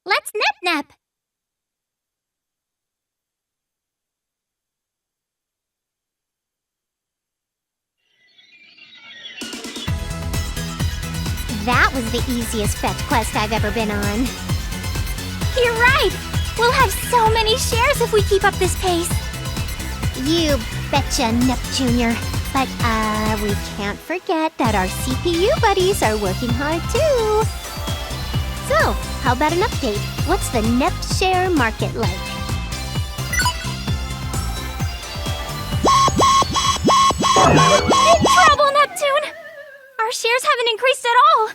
Let's nip-nap! That was the easiest fetch quest I've ever been on. You're right! We'll have so many shares if we keep up this pace. You betcha, Neptunia. But, we can't forget that our CPU buddies are working hard too. So, how about an update? What's the Nep share market like? In trouble, Neptune! Our shares haven't increased at all.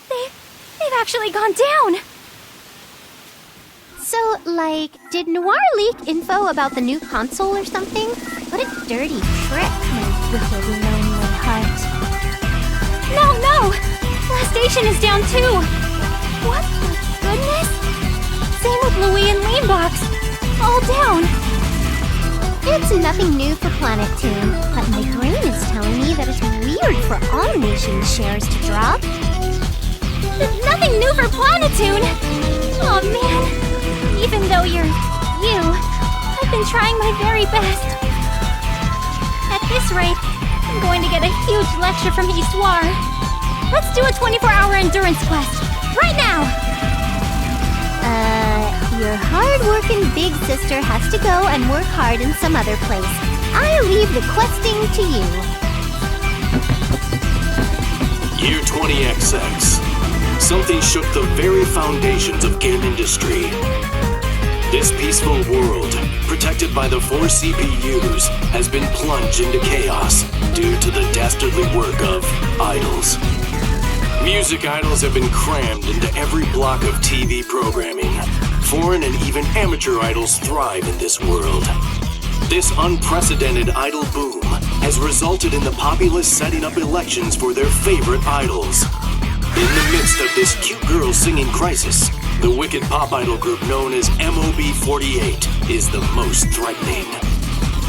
They've actually gone down. So, like, did Noir leak info about the new console or something? What a dirty trick, my wicked lonely heart. No! Last Station is down too. What the goodness? Same with Louis and Leanbox. All down. It's nothing new for Planet Toon, but my brain is telling me that it's weird for all nation shares to drop. Nothing new for Planetoon! Aw, man. Even though you're you, I've been trying my very best. At this rate, I'm going to get a huge lecture from Histoire. Let's do a 24-hour endurance quest. Right now! Your hard-working big sister has to go and work hard in some other place. I leave the questing to you. Year 20XX. Something shook the very foundations of game industry. This peaceful world, protected by the 4 CPUs, has been plunged into chaos due to the dastardly work of idols. Music idols have been crammed into every block of TV programming. Foreign and even amateur idols thrive in this world. This unprecedented idol boom has resulted in the populace setting up elections for their favorite idols. In the midst of this cute girl singing crisis, the wicked pop idol group known as MOB48 is the most threatening.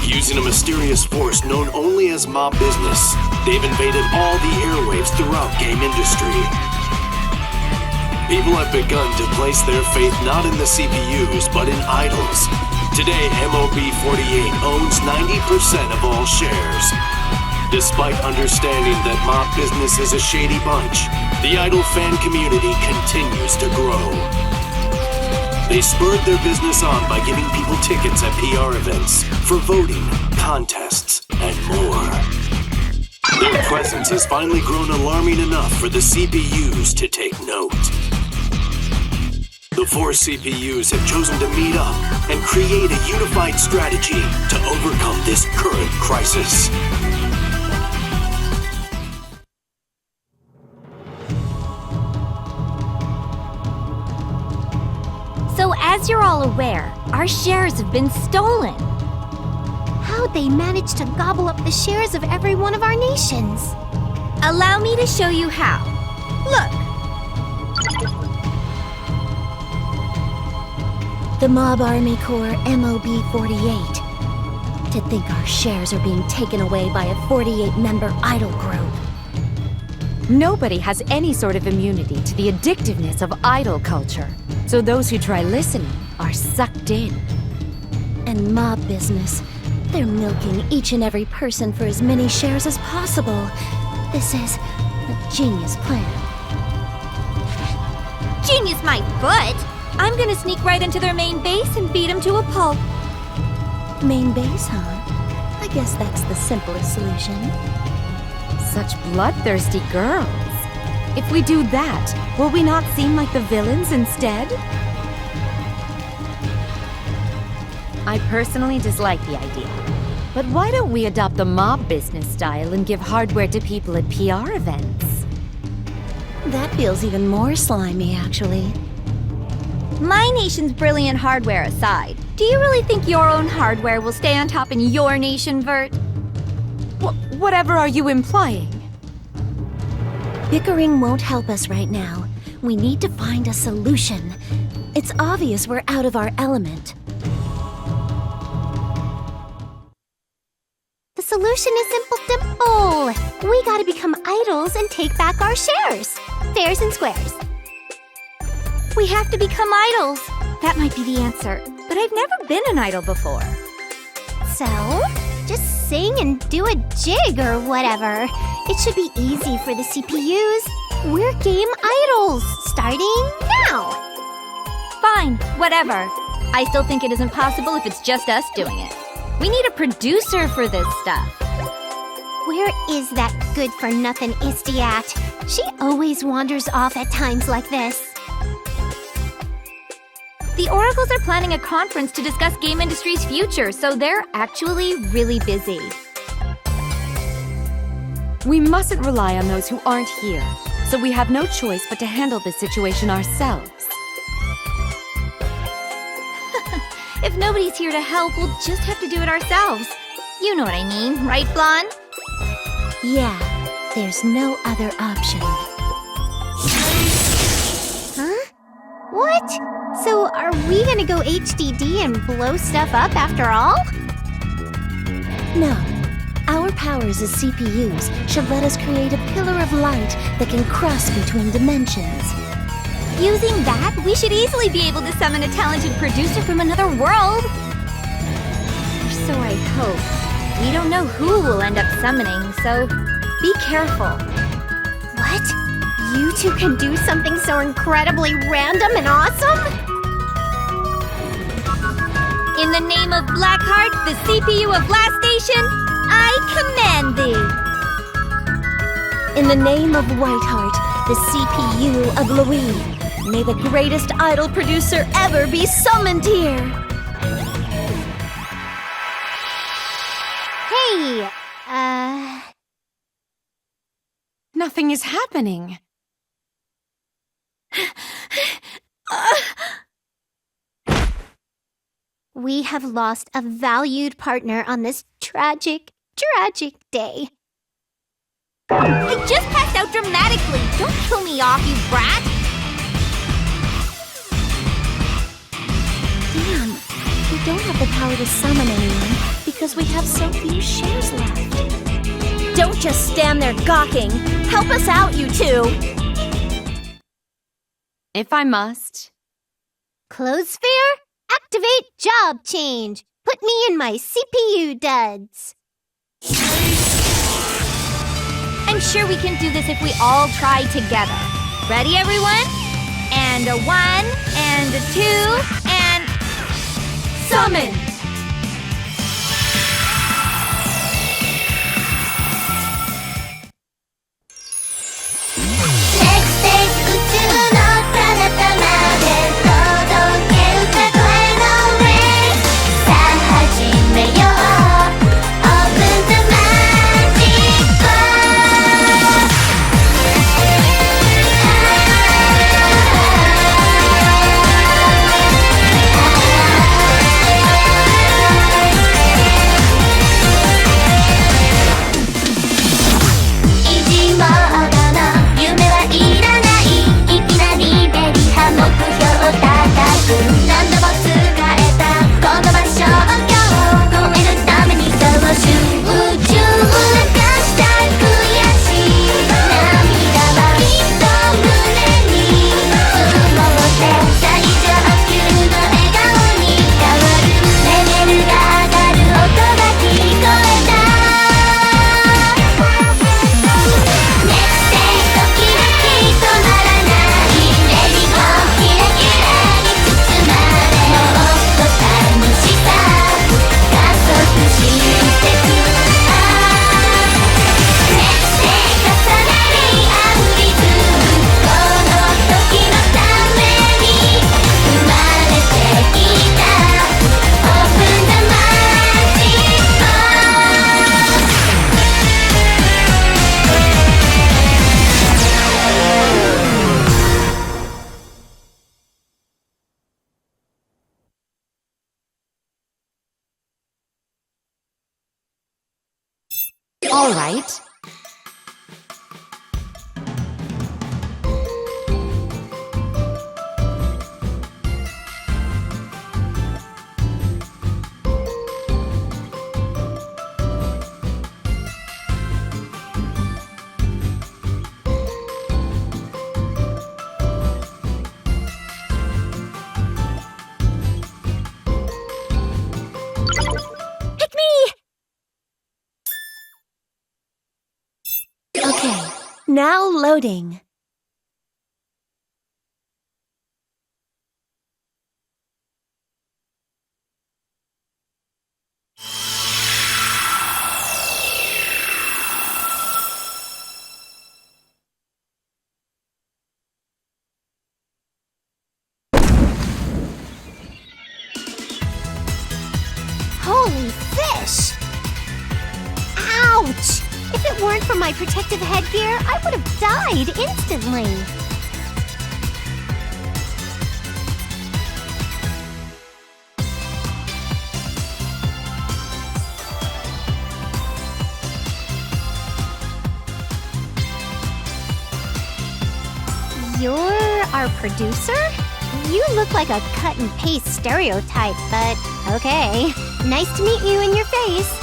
Using a mysterious force known only as mob business, they've invaded all the airwaves throughout game industry. People have begun to place their faith not in the CPUs, but in idols. Today, MOB48 owns 90% of all shares. Despite understanding that mob business is a shady bunch, the idol fan community continues to grow. They spurred their business on by giving people tickets at PR events, for voting, contests, and more. Their presence has finally grown alarming enough for the CPUs to take note. The 4 CPUs have chosen to meet up and create a unified strategy to overcome this current crisis. So as you're all aware, our shares have been stolen. How'd they manage to gobble up the shares of every one of our nations? Allow me to show you how. Look. The Mob Army Corps MOB48. To think our shares are being taken away by a 48-member idol group. Nobody has any sort of immunity to the addictiveness of idol culture, so those who try listening are sucked in. And mob business, they're milking each and every person for as many shares as possible. This is a genius plan. Genius my butt! I'm gonna sneak right into their main base and beat them to a pulp. Main base, huh? I guess that's the simplest solution. Such bloodthirsty girls. If we do that, will we not seem like the villains instead? I personally dislike the idea. But why don't we adopt the mob business style and give hardware to people at PR events? That feels even more slimy, actually. My nation's brilliant hardware aside, do you really think your own hardware will stay on top in your nation, Vert? Whatever are you implying? Bickering won't help us right now. We need to find a solution. It's obvious we're out of our element. The solution is simple. We gotta become idols and take back our shares. Fairs and squares. We have to become idols. That might be the answer, but I've never been an idol before. So, just sing and do a jig or whatever. It should be easy for the CPUs. We're game idols, starting now. Fine, whatever. I still think it isn't possible if it's just us doing it. We need a producer for this stuff. Where is that good-for-nothing Isty at? She always wanders off at times like this. The Oracles are planning a conference to discuss game industry's future, so they're actually really busy. We mustn't rely on those who aren't here, so we have no choice but to handle this situation ourselves. If nobody's here to help, we'll just have to do it ourselves. You know what I mean, right, Blonde? Yeah, there's no other option. Huh? What? So are we gonna go HDD and blow stuff up after all? No. Our powers as CPUs should let us create a pillar of light that can cross between dimensions. Using that, we should easily be able to summon a talented producer from another world. Or so I hope. We don't know who we'll end up summoning, so be careful. What? You two can do something so incredibly random and awesome? In the name of Blackheart, the CPU of Blast Station, I command thee! In the name of Whiteheart, the CPU of Louis, may the greatest idol producer ever be summoned here! Hey, Nothing is happening. we have lost a valued partner on this tragic, tragic day. I just passed out dramatically! Don't kill me off, you brat! Damn, we don't have the power to summon anyone because we have so few shares left. Don't just stand there gawking! Help us out, you two! If I must. Clothesphere, activate job change. Put me in my CPU duds. I'm sure we can do this if we all try together. Ready, everyone? And a 1, and a 2, and... summon! All right. Now loading. Holy fish! Ouch! If it weren't for my protective headgear, I would have died instantly. You're our producer? You look like a cut and paste stereotype, but okay. Nice to meet you in your face.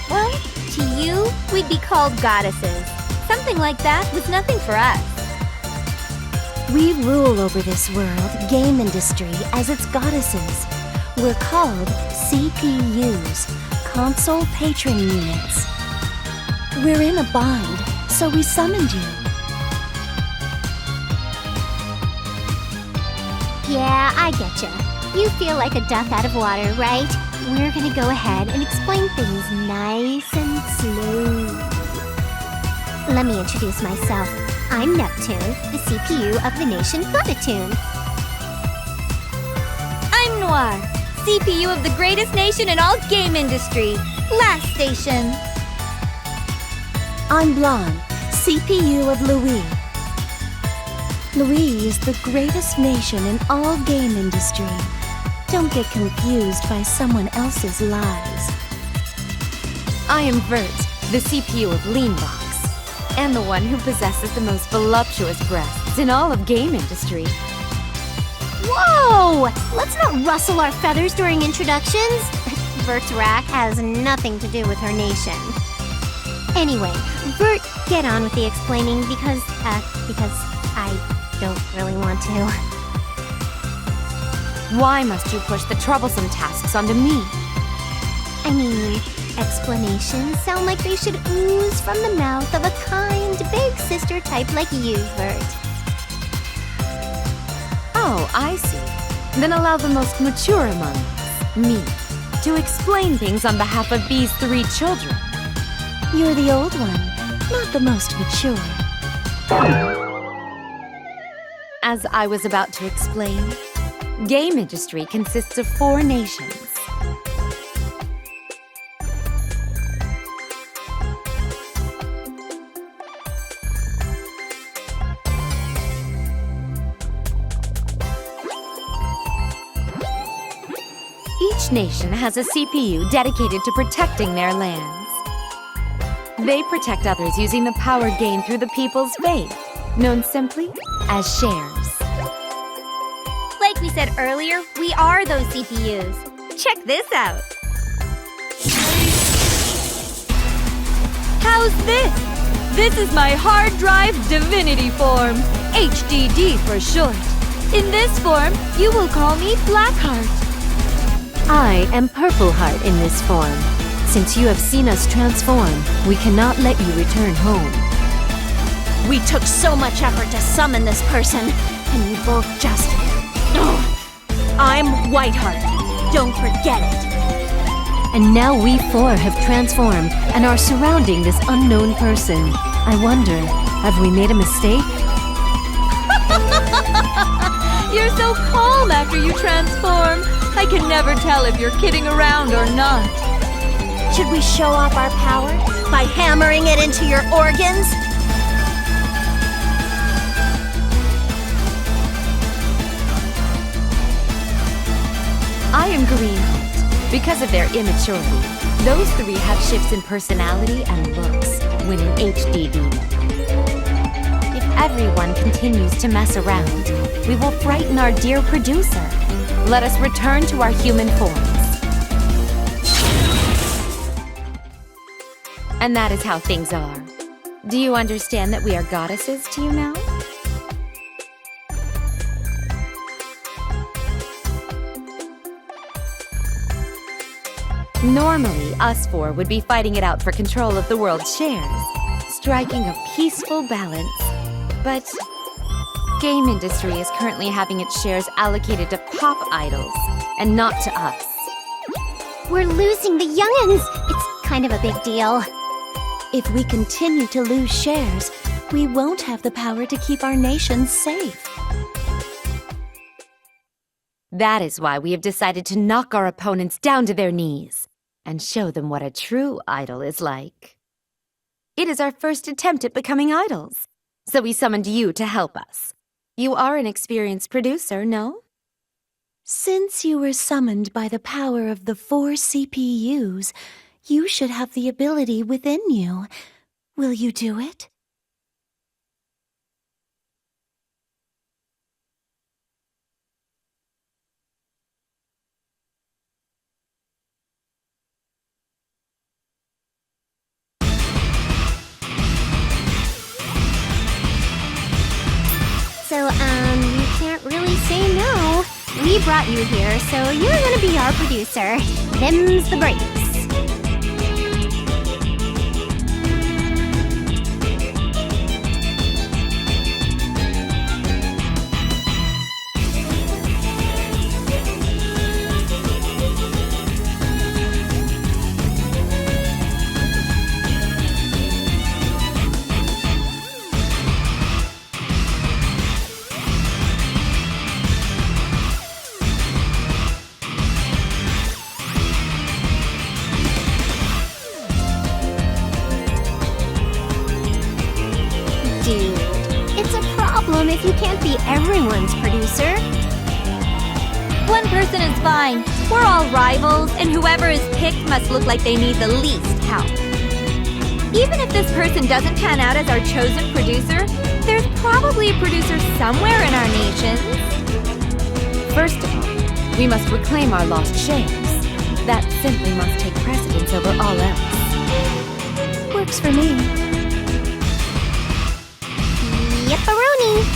Well, to you, we'd be called goddesses. Something like that was nothing for us. We rule over this world, game industry, as its goddesses. We're called CPUs, Console Patron Units. We're in a bind, so we summoned you. Yeah, I getcha. You feel like a duck out of water, right? We're gonna go ahead and explain things nice and slow. Let me introduce myself. I'm Neptune, the CPU of the nation Godatoon. I'm Noir, CPU of the greatest nation in all game industry. Last station. I'm Blonde, CPU of Louis. Louis is the greatest nation in all game industry. Don't get confused by someone else's lies. I am Vert, the CPU of Leanbox, and the one who possesses the most voluptuous breasts in all of game industry. Whoa! Let's not rustle our feathers during introductions. Vert's rack has nothing to do with her nation. Anyway, Vert, get on with the explaining because I don't really want to. Why must you push the troublesome tasks onto me? I mean, explanations sound like they should ooze from the mouth of a kind, big sister type like you, Vert. Oh, I see. Then allow the most mature among us, me, to explain things on behalf of these 3 children. You're the old one, not the most mature. As I was about to explain, game industry consists of 4 nations. Each nation has a CPU dedicated to protecting their lands. They protect others using the power gained through the people's faith, known simply as shares. Like we said earlier, we are those CPUs. Check this out. How's this? This is my hard drive divinity form, HDD for short. In this form, you will call me Blackheart. I am Purple Heart in this form. Since you have seen us transform, we cannot let you return home. We took so much effort to summon this person, and you both just... I'm Whiteheart. Don't forget it. And now we 4 have transformed and are surrounding this unknown person. I wonder, have we made a mistake? You're so calm after you transform. I can never tell if you're kidding around or not. Should we show off our power by hammering it into your organs? I am Greenheart. Because of their immaturity, those 3 have shifts in personality and looks, winning HDD. If everyone continues to mess around, we will frighten our dear producer. Let us return to our human forms. And that is how things are. Do you understand that we are goddesses to you now? Normally, us four would be fighting it out for control of the world's shares, striking a peaceful balance. But game industry is currently having its shares allocated to pop idols, and not to us. We're losing the young'uns. It's kind of a big deal. If we continue to lose shares, we won't have the power to keep our nation safe. That is why we have decided to knock our opponents down to their knees and show them what a true idol is like. It is our first attempt at becoming idols, so we summoned you to help us. You are an experienced producer, no? Since you were summoned by the power of the 4 CPUs, you should have the ability within you. Will you do it? So, you can't really say no. We brought you here, so you're gonna be our producer. Them's the breaks. Dude, it's a problem if you can't be everyone's producer. One person is fine. We're all rivals, and whoever is picked must look like they need the least help. Even if this person doesn't pan out as our chosen producer, there's probably a producer somewhere in our nations. First of all, we must reclaim our lost shares. That simply must take precedence over all else. Works for me. Yepperoni!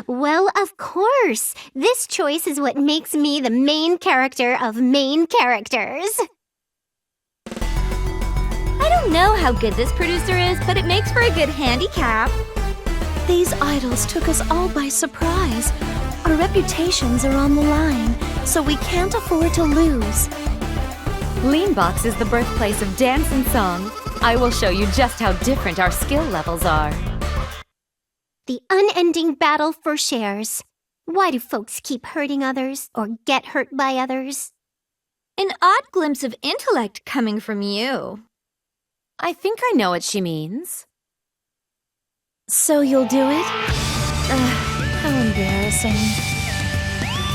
Well, of course. This choice is what makes me the main character of main characters. I don't know how good this producer is, but it makes for a good handicap. These idols took us all by surprise. Our reputations are on the line, so we can't afford to lose. Leanbox is the birthplace of dance and song. I will show you just how different our skill levels are. The unending battle for shares. Why do folks keep hurting others or get hurt by others? An odd glimpse of intellect coming from you. I think I know what she means. So you'll do it? How embarrassing.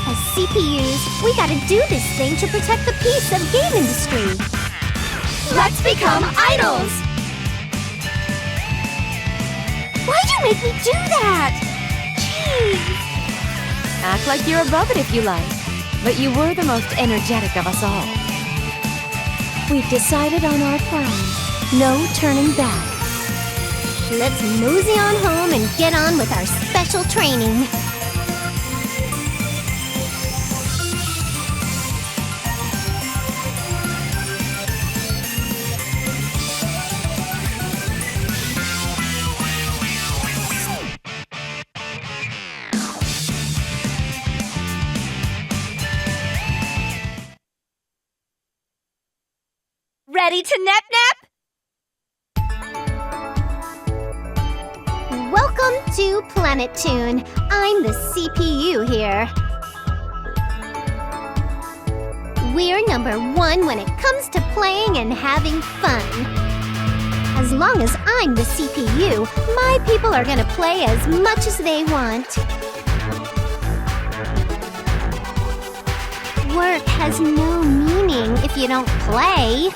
As CPUs, we gotta do this thing to protect the peace of game industry. Let's become idols! Why'd you make me do that? Jeez. Act like you're above it if you like. But you were the most energetic of us all. We've decided on our plan. No turning back. Let's mosey on home and get on with our special training. Ready to nap-nap? Welcome to Planet Tune. I'm the CPU here. We're number 1 when it comes to playing and having fun. As long as I'm the CPU, my people are gonna play as much as they want. Work has no meaning if you don't play.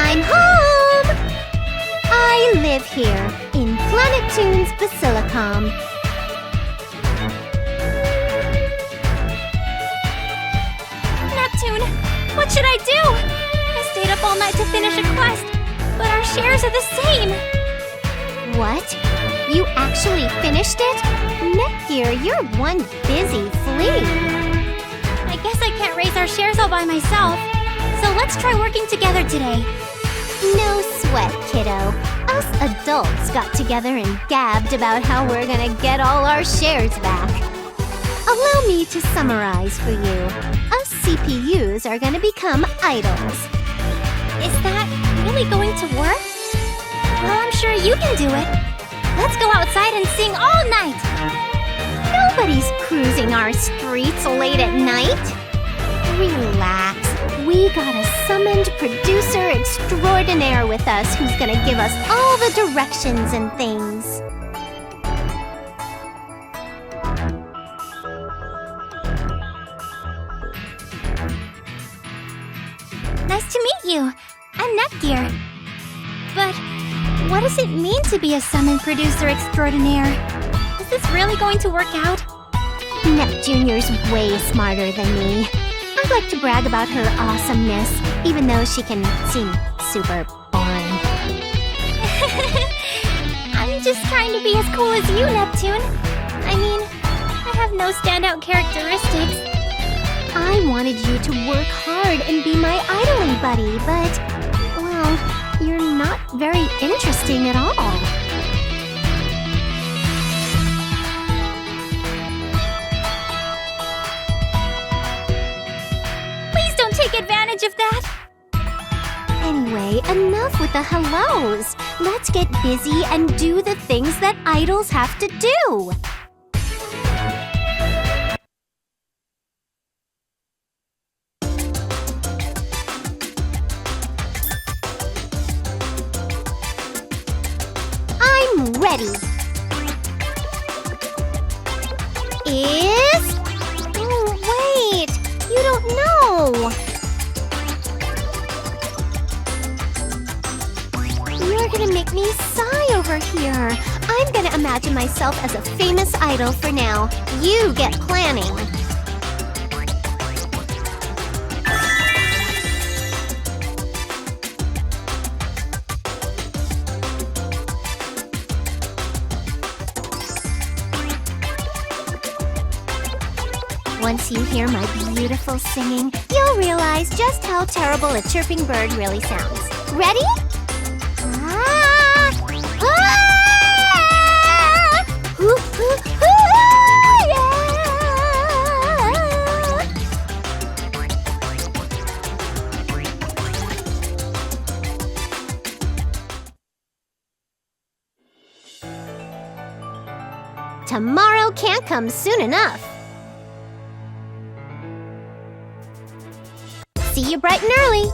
I'm home! I live here, in Planetoon's Basilicom. Neptune, what should I do? I stayed up all night to finish a quest, but our shares are the same. What? You actually finished it? Netgear, you're one busy flea. I guess I can't raise our shares all by myself, so let's try working together today. No sweat, kiddo. Us adults got together and gabbed about how we're gonna get all our shares back. Allow me to summarize for you. Us CPUs are gonna become idols. Is that really going to work? Well, I'm sure you can do it. Let's go outside and sing all night. Nobody's cruising our streets late at night. Relax. We got a summoned producer extraordinaire with us who's gonna give us all the directions and things. Nice to meet you. I'm Netgear. But what does it mean to be a summon producer extraordinaire? Is this really going to work out? Nep Jr.'s way smarter than me. I'd like to brag about her awesomeness, even though she can seem super boring. I'm just trying to be as cool as you, Neptune. I mean, I have no standout characteristics. I wanted you to work hard and be my idling buddy, but, well, you're not very interesting at all. Please don't take advantage of that. Anyway, enough with the hellos. Let's get busy and do the things that idols have to do. I'm ready. Oh, wait. You don't know. You're gonna make me sigh over here. I'm gonna imagine myself as a famous idol for now. You get planning. Once you hear my beautiful singing, you'll realize just how terrible a chirping bird really sounds. Ready? Ah! Ah! Hoo, hoo, hoo, yeah! Tomorrow can't come soon enough. See you bright and early.